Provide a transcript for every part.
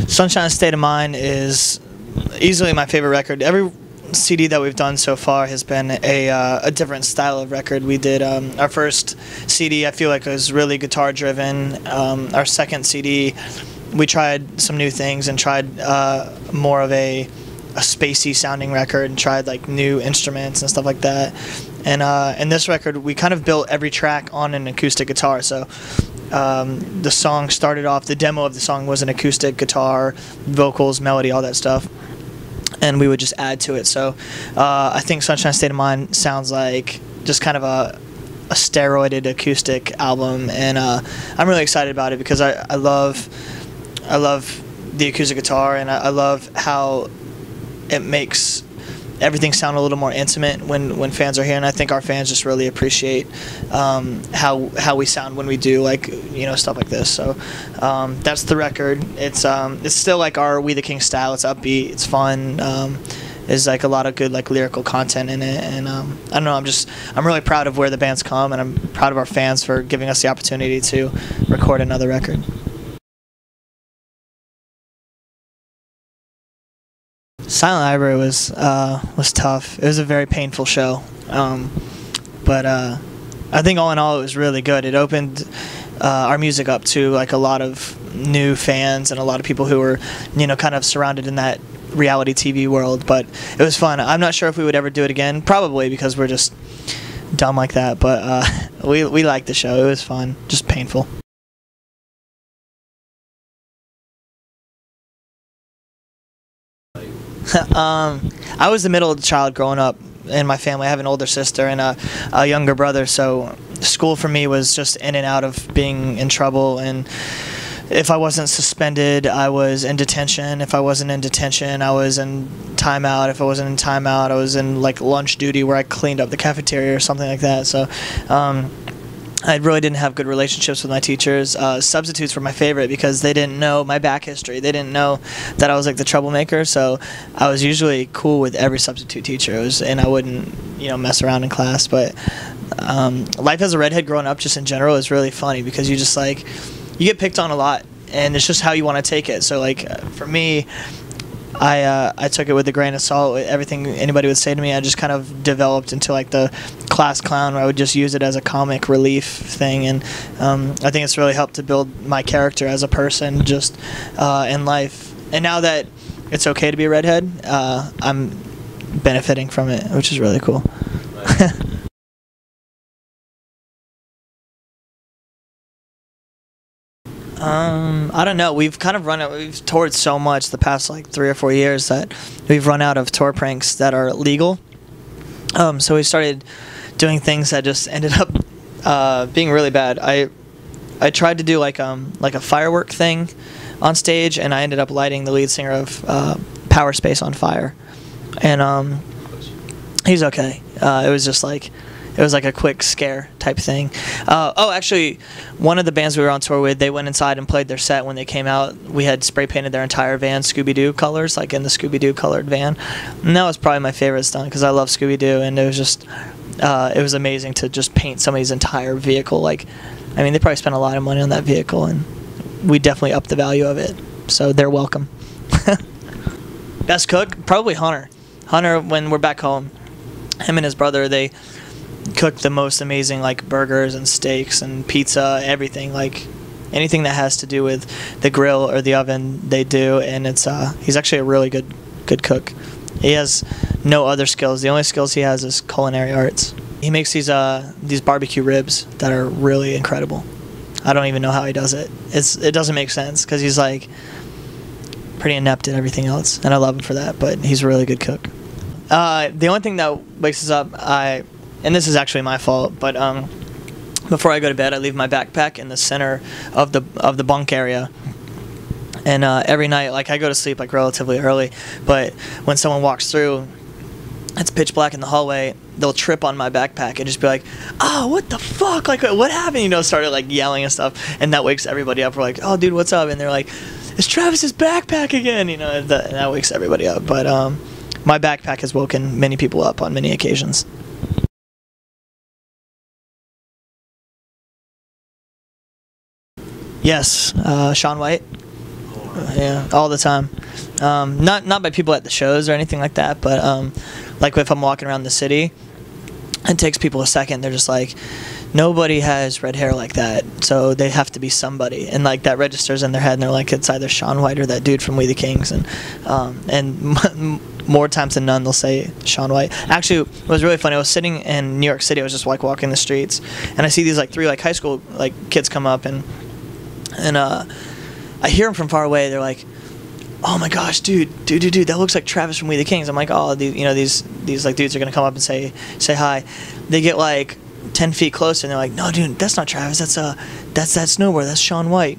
Sunshine State of Mind is easily my favorite record. Every CD that we've done so far has been a different style of record. We did our first CD, I feel like, was really guitar driven. Our second CD, we tried some new things and tried more of a spacey sounding record and tried like new instruments and stuff like that. And this record, we kind of built every track on an acoustic guitar. So the song started off, the demo of the song was an acoustic guitar, vocals, melody, all that stuff, and we would just add to it. So I think Sunshine State of Mind sounds like just kind of a steroided acoustic album, and I'm really excited about it because I love the acoustic guitar, and I love how it makes everything sound a little more intimate when fans are here, and I think our fans just really appreciate how we sound when we do, like, you know, stuff like this. So that's the record. It's still like our We the King style. It's upbeat, it's fun. There's like a lot of good like lyrical content in it, and I don't know, I'm really proud of where the band's come, and I'm proud of our fans for giving us the opportunity to record another record. Silent Library was tough. It was a very painful show, but I think all in all it was really good. It opened our music up to like a lot of new fans and a lot of people who were, you know, kind of surrounded in that reality TV world. But it was fun. I'm not sure if we would ever do it again. Probably, because we're just dumb like that. But we liked the show. It was fun. Just painful. I was the middle child growing up in my family. I have an older sister and a younger brother, so school for me was just in and out of being in trouble, and if I wasn't suspended, I was in detention. If I wasn't in detention, I was in timeout. If I wasn't in timeout, I was in like lunch duty where I cleaned up the cafeteria or something like that. So I really didn't have good relationships with my teachers. Substitutes were my favorite because they didn't know my back history. They didn't know that I was like the troublemaker, so I was usually cool with every substitute teacher. And I wouldn't, you know, mess around in class. But life as a redhead growing up just in general is really funny because you just like, you get picked on a lot, and it's just how you want to take it. So like for me, I took it with a grain of salt. Everything anybody would say to me, I just kind of developed into like the class clown, where I would just use it as a comic relief thing. And I think it's really helped to build my character as a person just in life. And now that it's okay to be a redhead, I'm benefiting from it, which is really cool. I don't know. We've kind of we've toured so much the past like 3 or 4 years that we've run out of tour pranks that are legal. So we started doing things that just ended up being really bad. I tried to do like a firework thing on stage, and I ended up lighting the lead singer of Power Space on fire. And he's okay. It was just like, it was like a quick scare type thing. Oh, actually, one of the bands we were on tour with, they went inside and played their set when they came out. We had spray painted their entire van Scooby-Doo colors, like in the Scooby-Doo colored van. And that was probably my favorite stunt because I love Scooby-Doo, and it was just, it was amazing to just paint somebody's entire vehicle. Like, I mean, they probably spent a lot of money on that vehicle, and we definitely upped the value of it. So they're welcome. Best cook? Probably Hunter. Hunter, when we're back home, him and his brother, they cook the most amazing like burgers and steaks and pizza, everything, like anything that has to do with the grill or the oven, they do. And it's he's actually a really good cook. He has no other skills. The only skills he has is culinary arts. He makes these barbecue ribs that are really incredible. I don't even know how he does it. It doesn't make sense because he's like pretty inept at everything else, and I love him for that, but he's a really good cook. The only thing that wakes us up, and this is actually my fault, but before I go to bed, I leave my backpack in the center of the bunk area. And every night, like, I go to sleep like relatively early, but when someone walks through, it's pitch black in the hallway, they'll trip on my backpack and just be like, "Oh, what the fuck? Like, what happened?" You know, started like yelling and stuff, and that wakes everybody up. We're like, "Oh, dude, what's up?" And they're like, "It's Travis's backpack again." You know, and that wakes everybody up. But my backpack has woken many people up on many occasions. Yes, Shaun White. Yeah, all the time. Not by people at the shows or anything like that, but like if I'm walking around the city, it takes people a second. They're just like, nobody has red hair like that, so they have to be somebody, and like that registers in their head, and they're like, it's either Shaun White or that dude from We the Kings, and more times than none they'll say Shaun White. Actually, it was really funny. I was sitting in New York City. I was just like walking the streets, and I see these like three like high school like kids come up, and I hear them from far away. They're like, oh my gosh, dude, that looks like Travis from We the Kings. I'm like, oh, these like dudes are gonna come up and say hi. They get like 10 feet closer, and they're like, no, dude, that's not Travis. That's that snowboarder. That's Shaun White.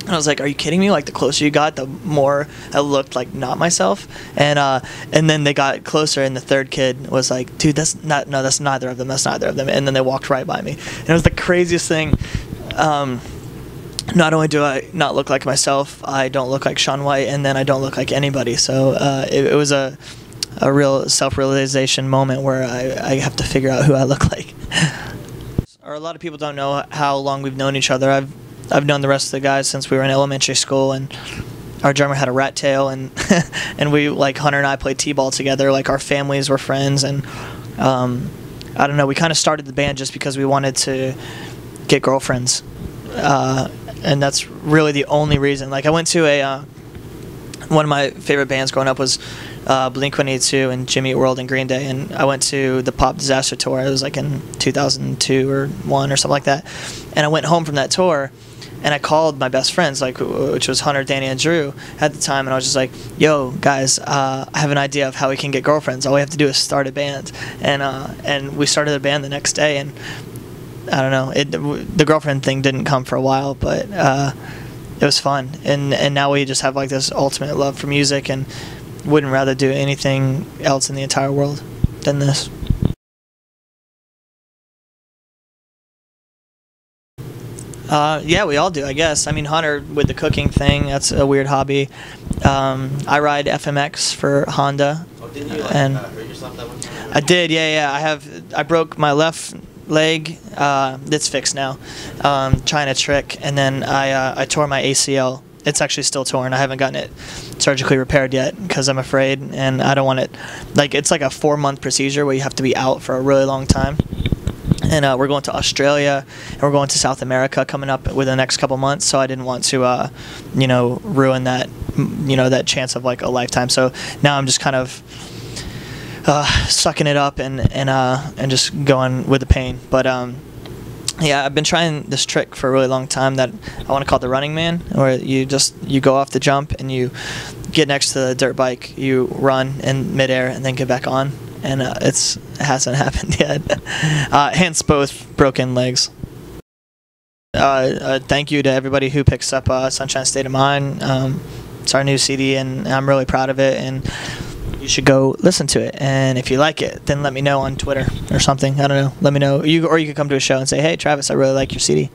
And I was like, are you kidding me? Like, the closer you got, the more I looked like not myself. And then they got closer, and the third kid was like, dude, that's neither of them. That's neither of them. And then they walked right by me. And it was the craziest thing. Not only do I not look like myself, I don't look like Shaun White, and then I don't look like anybody. So it was a real self-realization moment where I have to figure out who I look like. Or a lot of people don't know how long we've known each other. I've known the rest of the guys since we were in elementary school, and our drummer had a rat tail, and and we, like, Hunter and I played t-ball together. Like, our families were friends, and I don't know, we kind of started the band just because we wanted to get girlfriends, and that's really the only reason. Like, I went to one of my favorite bands growing up was Blink-182 and Jimmy Eat World and Green Day, and I went to the Pop Disaster tour. It was like in 2002 or 1 or something like that, and I went home from that tour, and I called my best friends, like, which was Hunter, Danny, and Drew at the time, and I was just like, yo, guys, I have an idea of how we can get girlfriends. All we have to do is start a band. And we started a band the next day, and I don't know, the girlfriend thing didn't come for a while, but it was fun. And now we just have like this ultimate love for music, and wouldn't rather do anything else in the entire world than this. Yeah, we all do, I guess. I mean, Hunter with the cooking thing, that's a weird hobby. I ride FMX for Honda. Oh, didn't you hurt yourself that one time? I did, yeah. I broke my left leg. It's fixed now. Trying a trick, and then I tore my ACL. It's actually still torn. I haven't gotten it surgically repaired yet because I'm afraid, and I don't want it. Like, it's like a 4-month procedure where you have to be out for a really long time. And we're going to Australia, and we're going to South America coming up within the next couple months. So I didn't want to, ruin that, that chance of like a lifetime. So now I'm just kind of sucking it up and just going with the pain. But yeah, I've been trying this trick for a really long time that I want to call the Running Man, where you go off the jump and you get next to the dirt bike, you run in midair, and then get back on. And it hasn't happened yet. Hence both broken legs. Thank you to everybody who picks up Sunshine State of Mind. It's our new CD, and I'm really proud of it, and you should go listen to it. And if you like it, then let me know on Twitter or something. I don't know. Let me know. Or you could come to a show and say, hey, Travis, I really like your CD.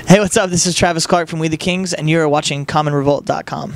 Hey, what's up? This is Travis Clark from We the Kings, and you're watching CommonRevolt.com.